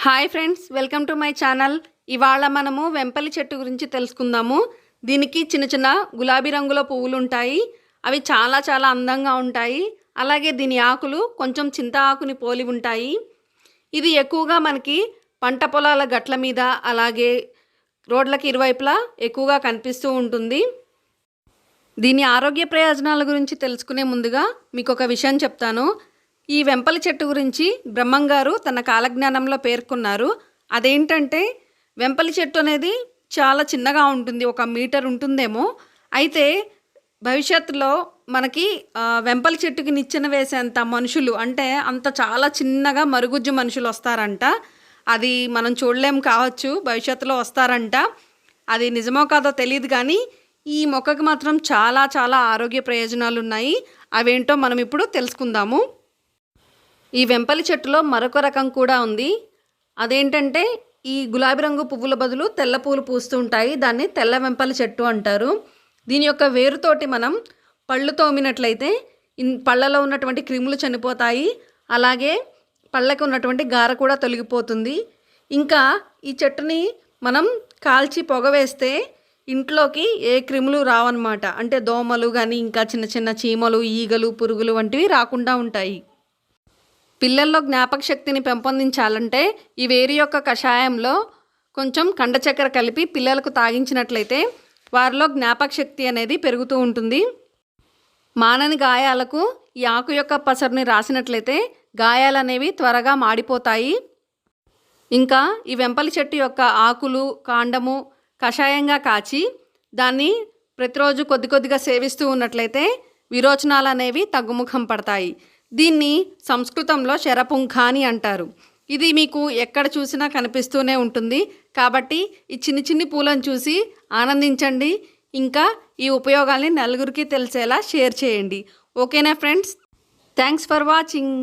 Hi friends, welcome to my channel. ఇవాళ మనము వెంపలి చెట్టు గురించి తెలుసుకుందాము. దీనికి చిన్న చిన్న గులాబీ రంగులో పువ్వులు ఉంటాయి. అవి చాలా చాలా అందంగా ఉంటాయి. అలాగే దీని ఆకులు కొంచెం చింత ఆకుని పోలి ఉంటాయి. ఇది ఎక్కువగా మనకి పంట పొలాల గట్ల మీద అలాగే రోడ్లకి ఇరువైపులా ఎక్కువగా కనిపిస్తూ ఉంటుంది. దీని ఆరోగ్య ప్రయోజనాల గురించి తెలుసుకునే ముందుగా మీకు ఒక విషయం చెప్తాను. ఈ వెంపలి చెట్టు గురించి బ్రహ్మంగారు తన కాలజ్ఞానంలో పేర్కొన్నారు. అదేంటంటే వెంపలి చెట్టు అనేది చాలా చిన్నగా ఉంటుంది, 1 మీటర్ ఉంటుందేమో. అయితే భవిష్యత్తులో మనకి వెంపలి చెట్టుకి నిచ్చెన వేసేంత మనుషులు, అంటే అంత చాలా చిన్నగా మరుగుజ్జు మనుషులు వస్తారంట. అది మనం చూడలేం కావచ్చు, భవిష్యత్తులో వస్తారంట. అది నిజమో కాదో తెలియదు, కానీ ఈ మొక్కకి మాత్రం చాలా చాలా ఆరోగ్య ప్రయోజనాలు ఉన్నాయి. అవేంటో మనం ఇప్పుడు తెలుసుకుందాము. ఈ వెంపలి చెట్టులో మరొక రకం కూడా ఉంది. అదేంటంటే ఈ గులాబీ రంగు పువ్వుల బదులు తెల్ల పువ్వులు పూస్తూ ఉంటాయి. దాన్ని తెల్ల వెంపలి చెట్టు అంటారు. దీని యొక్క వేరుతోటి మనం పళ్ళు తోమినట్లయితే పళ్ళలో ఉన్నటువంటి క్రిములు చనిపోతాయి. అలాగే పళ్ళకు ఉన్నటువంటి గార కూడా తొలగిపోతుంది. ఇంకా ఈ చెట్టుని మనం కాల్చి పొగ వేస్తే ఇంట్లోకి ఏ క్రిములు రావన్నమాట. అంటే దోమలు కానీ ఇంకా చిన్న చిన్న చీమలు, ఈగలు, పురుగులు వంటివి రాకుండా ఉంటాయి. పిల్లల్లో జ్ఞాపక శక్తిని పెంపొందించాలంటే ఈ వేరు యొక్క కషాయంలో కొంచెం కండ చక్కెర కలిపి పిల్లలకు తాగించినట్లయితే వారిలో జ్ఞాపక శక్తి అనేది పెరుగుతూ ఉంటుంది. మానని గాయాలకు ఈ ఆకు యొక్క పసరుని రాసినట్లయితే గాయాలు అనేవి త్వరగా మాడిపోతాయి. ఇంకా ఈ వెంపలి చెట్టు యొక్క ఆకులు, కాండము కషాయంగా కాచి దాన్ని ప్రతిరోజు కొద్ది కొద్దిగా సేవిస్తూ ఉన్నట్లయితే విరోచనాలు అనేవి తగ్గుముఖం పడతాయి. దీన్ని సంస్కృతంలో శరపుంఖాని అంటారు. ఇది మీకు ఎక్కడ చూసినా కనిపిస్తూనే ఉంటుంది. కాబట్టి ఈ చిన్ని చిన్ని పూలను చూసి ఆనందించండి. ఇంకా ఈ ఉపయోగాల్ని నలుగురికి తెలిసేలా షేర్ చేయండి. ఓకేనా ఫ్రెండ్స్? Thanks for watching.